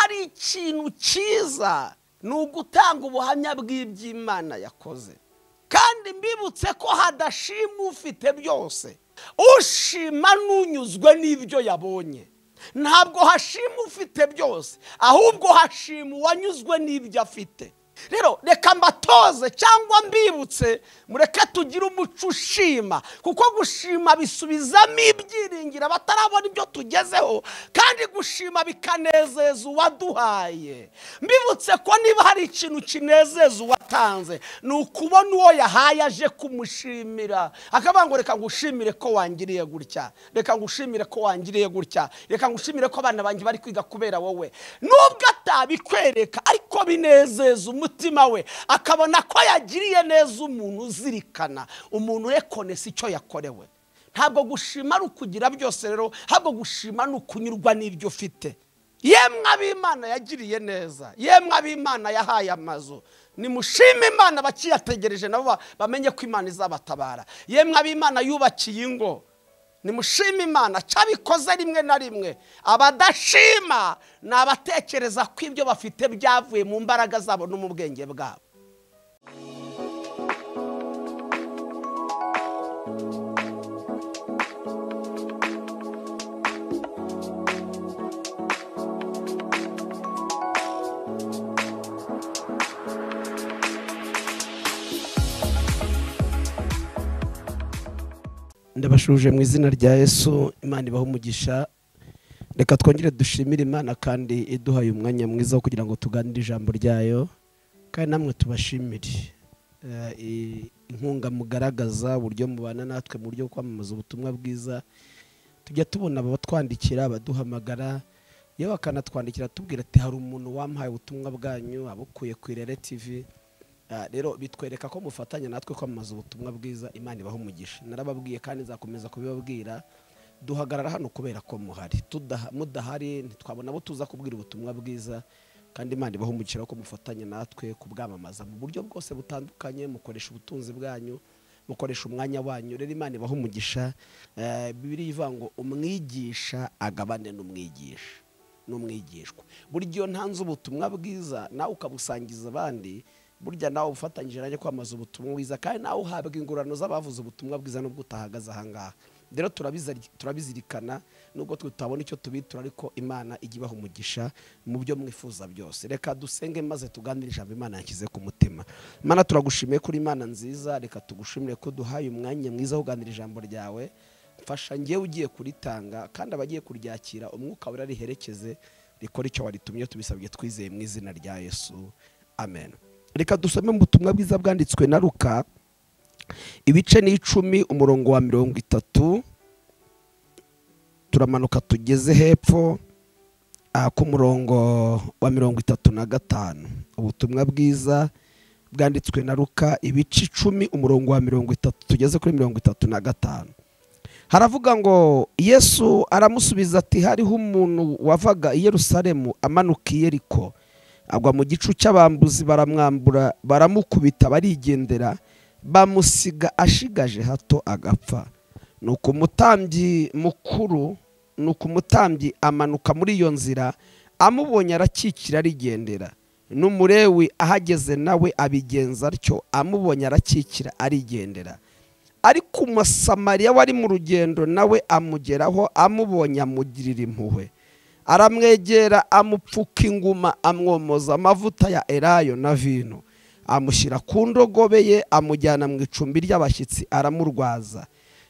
hari ikintu cyiza ni ugutanga ubuhamya bw'iby'Imana yakoze. Kandi mbibutse ko hadashima ufite byose, ushima n'unyuzwe n'ibyo yabonye. Ntabwo hashima ufite byose, ahubwo hashima uwanyuzwe n'ibyo afite. Rero reka mbatoze cyangwa mbibutse, mureke tugire umuco ushima, kuko gushima bisubizamo ibyiringiro batarabona ibyo tugezeho, kandi gushima bikanezeza uwaduhaye. Mbibutse ko niba hari ikintu kinezeza uwatanze, ni ukubona uwo yahaye aje kumushimira, akavuga ngo reka ngushimire ko wangiriye gutya, reka ngushimire ko wangiriye gutya, reka ngushimire ko abana banjye bari kwiga kubera wowe. Nubwo atabikwereka, ariko binezeza umutima we, akabona ko yagiriye neza umuntu uzirikana, umuntu rekonesa icyo yakorewe. Ntabwo gushima ari ukugira byose rero, ahubwo gushima ni ukunyurwa n'ibyo ufite. Yemwe ab'Imana yagiriye neza, yemwe ab'Imana yahaye amazu, nimushime Imana bakiyategereje nabo bamenye ko Imana izabatabara. Yemwe ab'Imana yubakiye ingo, nimushime Imana cyabikoze rimwe na rimwe. Abadashima ni abatekereza ko ibyo bafite byavuye mu mbaraga zabo no mu bwenge bwabo. Ndabashuje mu izina rya Yesu. Imana ibaho umugisha. Reka twongere dushimire Imana kandi iduhaye umwanya mwiza wo kugira ngo tuganire ijambo ryayo, kandi namwe tubashimire inkunga mugaragaza, uburyo mubana natwe mu buryo kwamamaza ubutumwa bwiza. Tujya tubona abatwandikira, abaduhamagara, iyo bakanatwandikira tubwira ati hari umuntu wampaye ubutumwa bwanyu abukuye ku Irere TV. Rero bitwereka ko mufatanya natwe kwamamaza ubutumwa bwiza. Imana ibaho umugisha. Narababwiye kandi nzakomeza kubibabwira, duhagarara hano kubera ko muhari. Mudahari ntitwabona abo tuza kubwira ubutumwa bwiza, kandi Imana ibaho umugisha ko mufatanya natwe kubwamamaza mu buryo bwose butandukanye. Mukoresha ubutunzi bwanyu, mukoresha umwanya wanyu. Rero Imana ibaho umugisha. Bibiliya ivuga ngo umwigisha agabane n'umwigishwa. Buryo ntanze ubutumwa bwiza nawe ukabusangiza abandi, burya nawe ufatanyije nanjye kwamaza ubutumwa bwiza, kandi nawe uhabwa ingurano z'abavuze ubutumwa bwiza nubwo utahagaze ahangaha. Rero turabizirikana nubwo tutabona icyo tubitura, ariko Imana ijya ibaha umugisha mu byo mwifuza byose. Reka dusenge maze tuganire ijambo Imana yashyize ku mutima. Imana turagushimiye kuri Imana nziza. Reka tugushimire ko duhaye umwanya mwiza wo kuganira ijambo ryawe. Mfasha ngewe ugiye kuritanga, kandi abagiye kuryakira umwuka wera riherekeze, rikora icyo waritumye. Tubisabye twizeye mu izina rya Yesu, amen. Reka dusome mu butumwa bwiza bwanditswe na Luka, ibice ni 10 umurongo wa 30. Turamanuka tugeze hepfo ku murongo wa 35. Ubutumwa bwiza bwanditswe na Luka, ibice 10 umurongo wa 30 tugeze kuri 35. Haravuga ngo Yesu aramusubiza ati, hariho umuntu wavaga i Yerusalemu amanuka i Yeriko, agwa mu gicu cy'abambuzi, baramwambura, baramukubita, barigendera, bamusiga ashigaje hato agapfa. Nuko umutambyi amanuka muri iyo nzira, amubonye arakikira arigendera. N'umulewi ahageze nawe abigenza atyo, amubonye arakikira arigendera. Ariko umusamariya wari mu rugendo nawe amugeraho, amubonye amugirira impuhwe, aramwegera, amupfuka inguma, amwomoza amavuta ya elayo na vino, amushyira ku ndogobe ye, amujyana mu icumbi ry'abashyitsi, aramurwaza.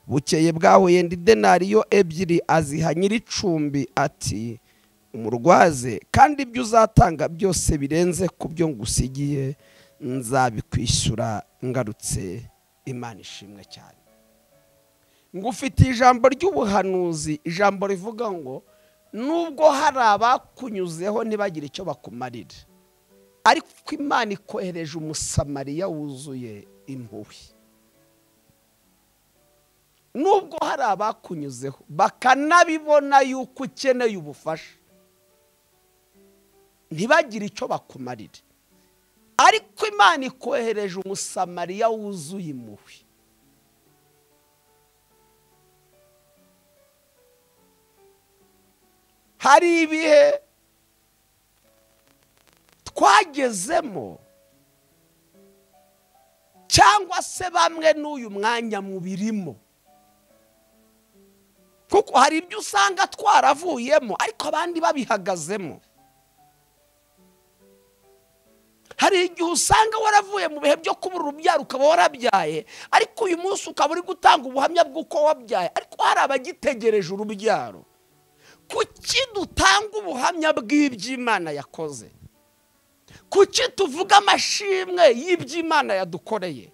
Bukeye bwaho yenda idenariyo 2 aziha nyir'icumbi ati, umurwaze, kandi ibyo uzatanga byose birenze ku byo ngusigiye nzabikwishyura ngarutse. Imana ishimwe cyane. Ngufite ijambo ry'ubuhanuzi, ijambo rivuga ngo nubwo hari abakunyuzeho ntibagire icyo bakumarira, ariko Imana ikohereje umusamariya wuzuye impuhwe. Nubwo hari abakunyuzeho bakanabibona yuko ukeneye ubufasha, ntibagire icyo bakumarira, ariko Imana ikohereje umusamariya wuzuye impuhwe. Hari ibihe twagezemo cyangwa se bamwe n'uyu mwanya mubirimo, kuko hari ibyo usanga twaravuyemo ariko abandi babihagazemo. hari igihe usanga waravuye mu bihe byo kubura urubyaro ukaba warabyaye, ariko uyu munsi ukaba uri gutanga ubuhamya bw'uko wabyaye, ariko hari abagitegereje urubyaro. Kuki dutanga ubuhamya bw'iby'Imana yakoze? Kuki tuvuga amashimwe y'iby'Imana yadukoreye?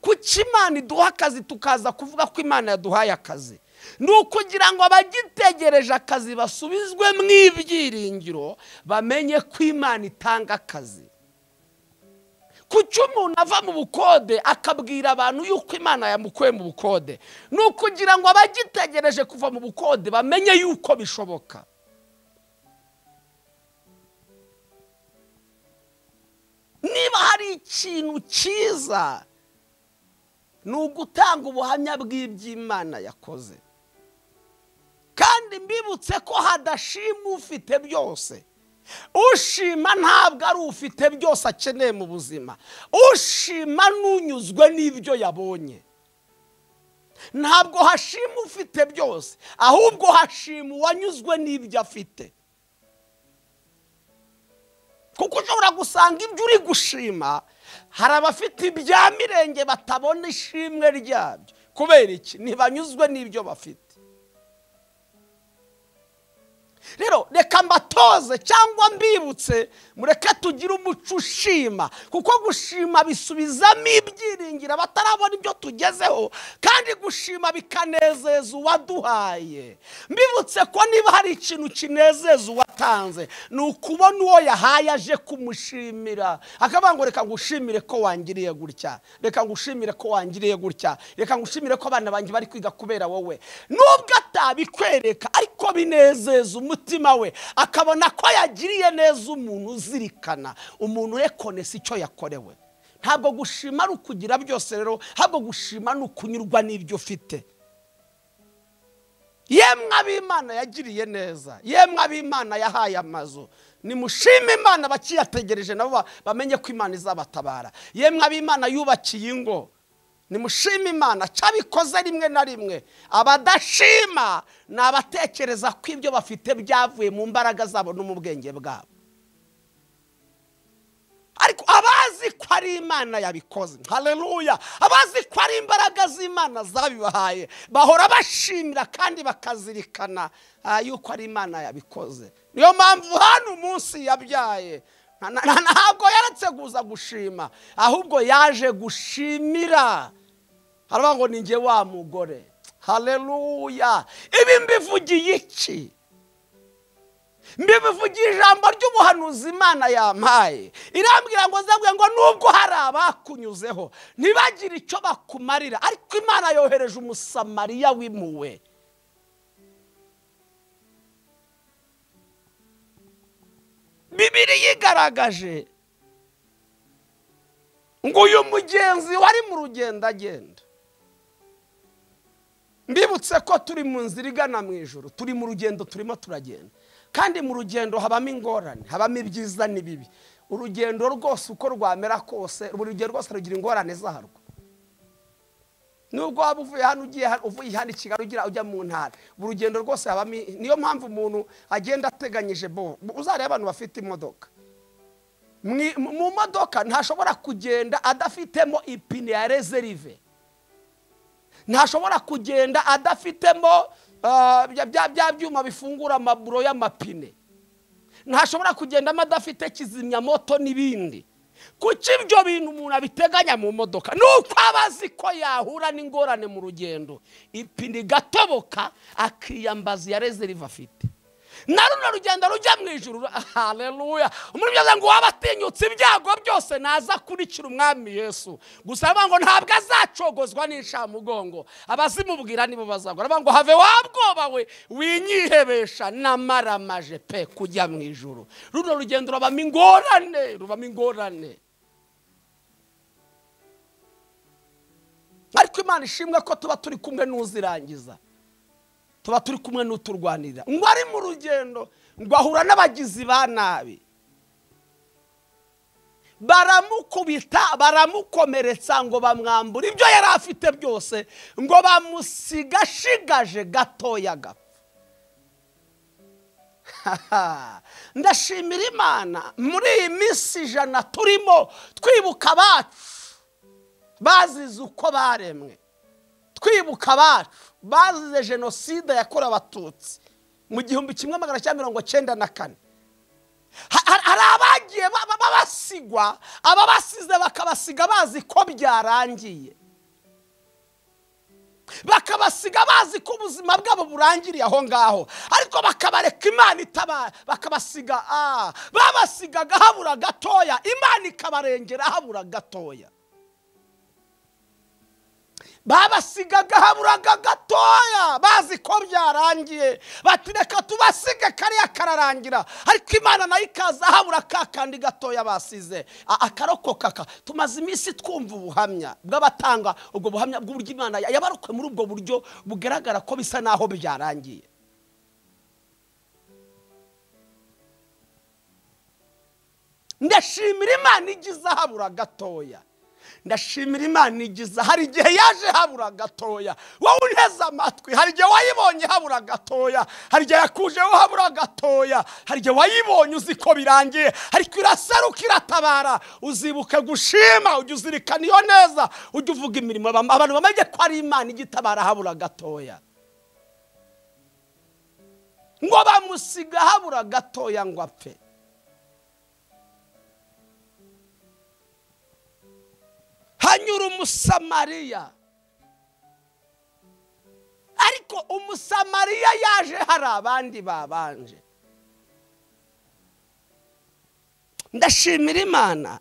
Kuki Imana iduha akazi tukaza kuvuga ko Imana yaduhaye akazi? Ni ukugira ngo abagitegereje akazi basubizwe mu ibyiringiro, bamenye ko Imana itanga akazi. Kuki umuntu ava mu bukode akabwira abantu yuko Imana yamukuye mu bukode? Ni ukugira ngo abagitegereje kuva mu bukode bamenye yuko bishoboka. Niba hari ikintu cyiza, ni ugutanga ubuhamya bw'iby'Imana yakoze. Kandi mbibutse ko hadashima ufite byose. Ushima ntabwo ari ufite byose akeneye mu buzima. Ushima n'unyuzwe n'ibyo yabonye. Ntabwo hashima ufite byose, ahubwo hashima uwanyuzwe n'ibyo afite. Kuko ushobora gusanga ibyo uri gushima hari abafite ibya mirenge batabona ishimwe ryabyo. Kubera iki? Ntibanyuzwe n'ibyo bafite. Rero reka mbatoze cyangwa mbibutse, mureke tugire umuco ushima, kuko gushima bisubizamo ibyiringiro batarabona ibyo tugezeho, kandi gushima bikanezeza uwaduhaye. Mbibutse ko niba hari ikintu kinezeza uwatanze, ni ukubona uwo yahaye aje kumushimira, akavuga ngo reka ngushimire ko wangiriye gutya, reka ngushimire ko wangiriye gutya, reka ngushimire ko abana banjye bari kwiga kubera wowe. Nubwo atabikwereka ariko binezeza umutima we, akabona ko yagiriye neza umuntu uzirikana, umuntu rekonesa icyo yakorewe. Ntabwo gushima ari ukugira byose rero, ahubwo gushima ni ukunyurwa n'ibyo ufite. Yemwe ab'Imana yagiriye neza, yemwe ab'Imana yahaye amazu, nimushime Imana bakiyategereje nabo bamenye ko Imana izabatabara. Yemwe ab'Imana yubakiye ingo, nimushime Imana cyabikoze rimwe na rimwe. Abadashima ni abatekereza ko ibyo bafite byavuye mu mbaraga zabo no mu bwenge bwabo. Ariko abazi ko ari Imana yabikoze, haleluya, abazi ko ari imbaraga z'Imana zabibahaye, bahora bashimira kandi bakazirikana yuko ari Imana yabikoze. Niyo mpamvu hano umunsi yabyaye ntabwo yaretse kuza gushima, ahubwo yaje gushimira. Haravuga ngo ni njye wa mugore. Haleluya. Ibi mbivugiye iki? Mbivugiye ijambo ry'ubuhanuzi Imana yampaye. Irambwira ngo nzabwe ngo nubwo hari abakunyuzeho ntibagire icyo bakumarira, ariko Imana yohereje umusamariya w'impuhwe. Bibiliya yigaragaje ngo uyu mugenzi wari mu rugendo agenda. Mbibutse ko turi mu nzira igana mu ijuru, turi mu rugendo, turimo turagenda. Kandi mu rugendo habamo ingorane, habamo ibyiza n'ibibi. Urugendo rwose uko rwamera kose, urugendo rwose rugira ingorane zarwo. Nubwo waba uvuye hano uvuye hano Kigali ujya mu ntara, urugendo rwose habamo. Niyo mpamvu umuntu agenda ateganyije bo. Uzareba abantu bafite imodoka, mu modoka ntashobora kugenda adafitemo ipine ya reserve, ntashobora kugenda adafitemo bya byuma bifungura amaburo y'amapine, ntashobora kugendamo adafite kizimyamoto n'ibindi. Kuki ibyo bintu umuntu abiteganya mu modoka? Nuko abazi ko yahura n'ingorane mu rugendo, ipine gatoboka akiyambaza ya reserve afite. Na runo rugendo rujya mu ijuru. Haleluya. Umuntu byaza ngo wabatinyutse ibyago byose naza kurikira umwami Yesu. Gusa ngo ntabwo azacogozwa n'ishamugongo. Abazimubwira nibo bazagora. Ngo have wabwoba we winyihebesha namaramaje pe kujya mu ijuru. Runo rugendo rubamo ingorane. Ariko Imana ishimwe ko tuba turi kumwe n'uzirangiza, tuba turi kumwe n'uturwanirira. Ngo ari mu rugendo ngo ahura n'abagizi ba nabi. baramukubita baramukomeretsa ngo bamwambura ibyo yari afite byose ngo bamusiga ashigaje gatoya gapfa. Ndashimira Imana muri iyi minsi 100 turimo twibuka abacu bazize uko baremwe, twibuka abacu bazize jenoside yakorewe Abatutsi mu 1994. Hari abagiye babasigwa, ababasize bakabasiga bazi ko byarangiye, bakabasiga bazi ko ubuzima bwabo burangiriye aho ngaho, ariko bakabareka Imana itabara, bakabasiga babasigaga habura gatoya, Imana ikabarengera habura gatoya. Babasigaga haburaga gatoya bazi ko byarangiye, batireka tubasige kariya kararangira, ariko Imana nayo ikaza habura kakandi gatoya basize akarokoka. Tumaze iminsi twumva ubuhamya bw'abatanga ubwo buhamya bw'uburyo Imana yabarokwe muri ubwo buryo bugaragara ko bisa naho byarangiye. Ndashimira Imana igize habura gatoya, ndashimira Imana igize hari igihe yaje habura gatoya. Wowe unteze amatwi, hari igihe wayibonye habura gatoya, hari igihe yakujeho habura gatoya, hari igihe wayibonye uzi ko birangiye, ariko iraseruka iratabara. Uzibuke gushima, ujye uzirikana iyo neza, ujye uvuga imirimo abantu bamenye ko ari Imana igitabara habura gatoya. Ngo bamusiga habura gatoya ngo apfe. Hanyura umusamariya, ariko umusamariya yaje hari abandi babanje. Ndashimira Imana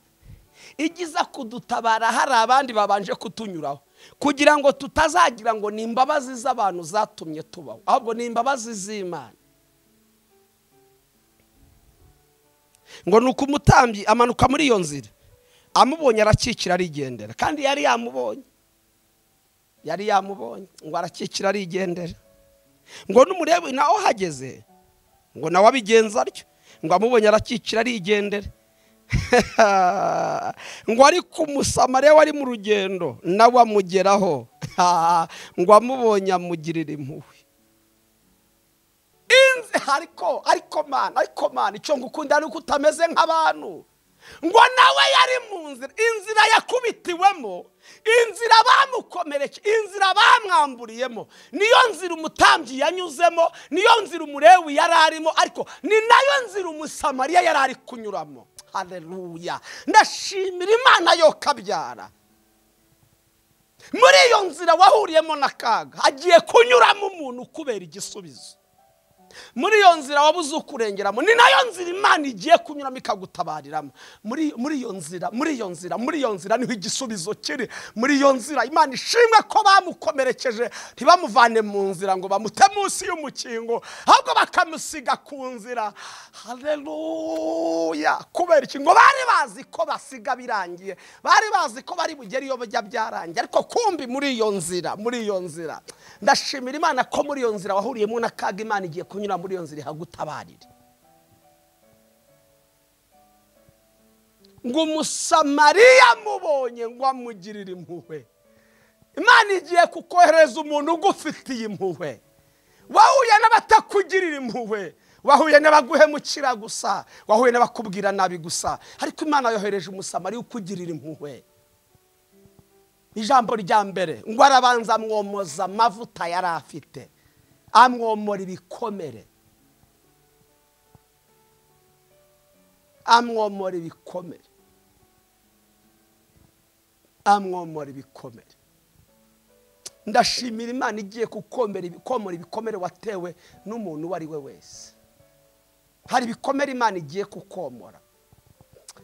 igiza kudutabara hari abandi babanje kutunyuraho, kugira ngo tutazagira ngo ni imbabazi z'abantu zatumye tubaho, ahubwo ni imbabazi z'Imana. Ngo nuko umutambyi amanuka muri iyo nzira, amubonye arakikira arigendera, kandi yari yamubonye ngo arakikira arigendera. Ngo n'umurebe naho hageze ngo nawe abigenza atyo, ngo amubonye arakikira arigendera. Ngo ari ku Musamariya wari mu rugendo nawe amugeraho, ngo amubonye amugirira impuhwe. Ariko Mana icyo ngukunda nuko utameze nk'abantu. Ngo nawe yari mu nzira, inzira yakubitiwemo, inzira bamukomereke, inzira bamwamburiyemo, niyo nzira umutambyi yanyuzemo, niyo nzira umurewi yari arimo, ariko ni nayo nzira umusamariya yari ari kunyuramo. Haleluya! Ndashimira Imana yo kabyara. Muri iyo nzira wahuriyemo n'akaga, hagiye kunyuramo umuntu kubera igisubizo. Muri iyo nzira wabuze ukurengeramo, ni nayo nzira Imana igiye kunyuramo ikagutabariramo. Muri iyo nzira niho igisubizo kiri. Muri iyo nzira Imana ishimwe ko bamukomerekeje ntibamuvane mu nzira ngo bamute munsi y'umukingo, ahubwo bakamusiga ku nzira. Haleluya! Kubera iki? Ngo bari bazi ko basiga birangiye, bari bazi ko bari bugere iyo bajya byarangiye, ariko kumbi muri iyo nzira ndashimira Imana ko muri iyo nzira wahuriyemo n'akaga, Imana igiye kunyura muri iyo nzira ihagutabarira. Ngo umusamariya mubonye ngo amugirire impuhwe. Imana igiye kukohereza umuntu ugufitiye impuhwe. Wahuye n'abatakugirira impuhwe, wahuye n'abaguhemukira gusa, wahuye n'abakubwira nabi gusa, ariko Imana yohereje umusamariya ukugirira impuhwe. Ijambo rya mbere ngo arabanza amwomoza amavuta yari afite, amwomora ibikomere, amwomora ibikomere. Ndashimira Imana igiye kukomora ibikomere watewe n'umuntu uwo ari we wese. Hari ibikomere Imana igiye kukomora,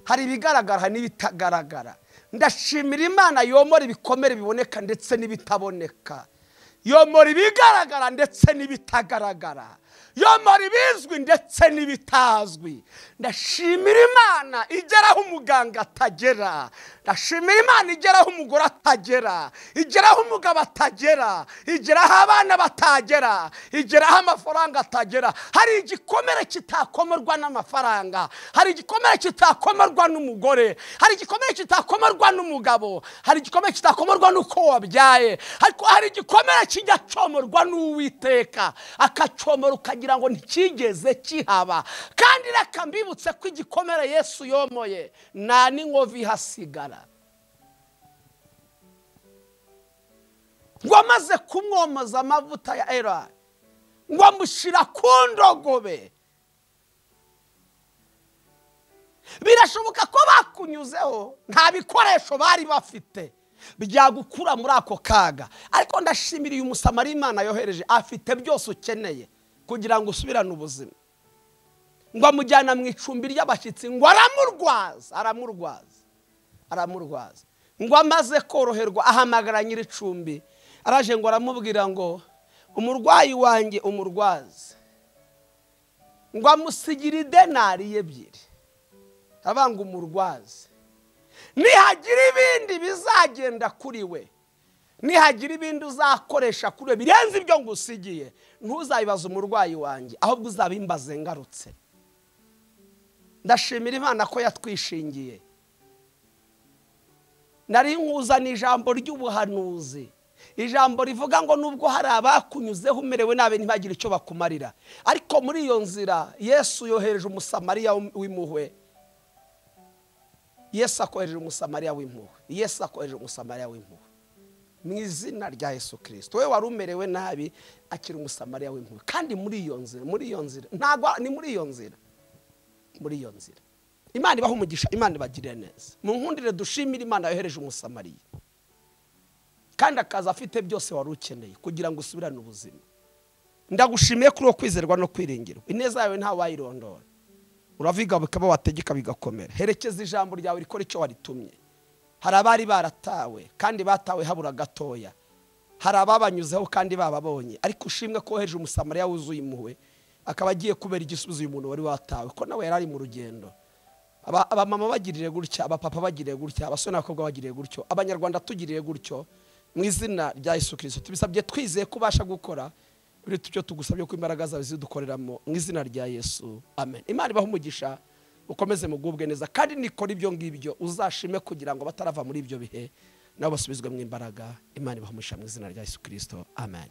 hari ibigaragara n'ibitagaragara. Ndashimira Imana yomora ibikomere biboneka ndetse n'ibitaboneka, yomora ibigaragara ndetse n'ibitagaragara, yomora ibizwi ndetse n'ibitazwi. Ndashimira Imana igeraho umuganga atagera, ndashimira Imana igeraho umugore atagera, igeraho umugabo atagera, igeraho abana batagera, igeraho amafaranga atagera. Hari igikomere kitakomerwa n'amafaranga, hari igikomere kitakomerwa n'umugore, hari igikomere kitakomerwa n'umugabo, hari igikomere kitakomerwa n'uko wabyaye, ariko hari igikomere kijya comorwa n'Uwiteka, akacomora ukagira ngo ntikigeze kihaba. Kandi reka mbibutse ko igikomere Yesu yomoye nta n'inkovu ihasigara. Ngo amaze kumwomoza amavuta ya Elayo, ngo amushyira ku ndogobe. Birashoboka ko bakunyuzeho nta bikoresho bari bafite byagukura muri ako kaga, ariko ndashimira uyu Musamariya Imana yohereje, afite byose ukeneye kugira ngo usubirane ubuzima. Ngo amujyana mu icumbi ry'abashyitsi, ngo aramurwaza. Ngo amaze koroherwa ahamagara nyiri icumbi, araje ngo aramubwira ngo umurwayi wanjye umurwaze, ngo amusigire idenari ebyiri, abanga umurwaze. Nihagira ibindi bizagenda kuri we, nihagira ibindi uzakoresha kuri we birenze ibyo ngusigiye, ntuzabibaze umurwayi wanjye, ahubwo uzabimbaze ngarutse. Ndashimira Imana ko yatwishingiye. Nari nkuzana ijambo ry'ubuhanuzi, ijambo rivuga ngo nubwo hari abakunyuzeho umerewe nabe ntibagire icyo bakumarira, ariko muri iyo nzira Yesu yohereje umusamariya w'impuhwe. Yesu akohereje umusamariya w'impuhwe. Yesu akohereje umusamariya w'impuhwe mu izina rya Yesu Kristo. Wewe wari umerewe nabi, akira umusamariya w'impuhwe. Kandi muri iyo nzira ntago ni muri iyo nzira Imana ibaha umugisha, Imana ibagirire neza. Mu nkundire dushimira Imana yohereje umusamariya, kandi akaza afite byose wari ukeneye kugira ngo usubirane ubuzima. Ndagushimiye kuri kwizerwa no kwiringirwa. Ineza yawe nta wayirondora, uraviga bikaba wategeka bigakomera. Herekeza ijambo ryawe rikora icyo waritumye. Hari abari baratawe kandi batawe habura gatoya, hari ababanyuzeho kandi bababonye, ariko ushimwe ko wohereje umusamariya wuzuye impuhwe, akaba agiye kubera igisubizo uyu muntu wari watawe, ko nawe yarari mu rugendo. Abamama bagirire gutya, abapapa bagirire gutya, abasore n'abakobwa bagirire gutyo, abanyarwanda tugirire gutyo mu izina rya Yesu Kristo. Tubisabye twizeye ko ubasha gukora biri tubyo tugusabye ko imbaraga zawe zidukoreramo mu izina rya Yesu, amen. Imana ibaha umugisha, ukomeze mugubwe neza, kandi nikora ibyo ngibyo uzashime kugira ngo batarava muri ibyo bihe nabo basubizwe mu imbaraga. Imana ibaha umugisha mu izina rya Yesu Kristo, amen.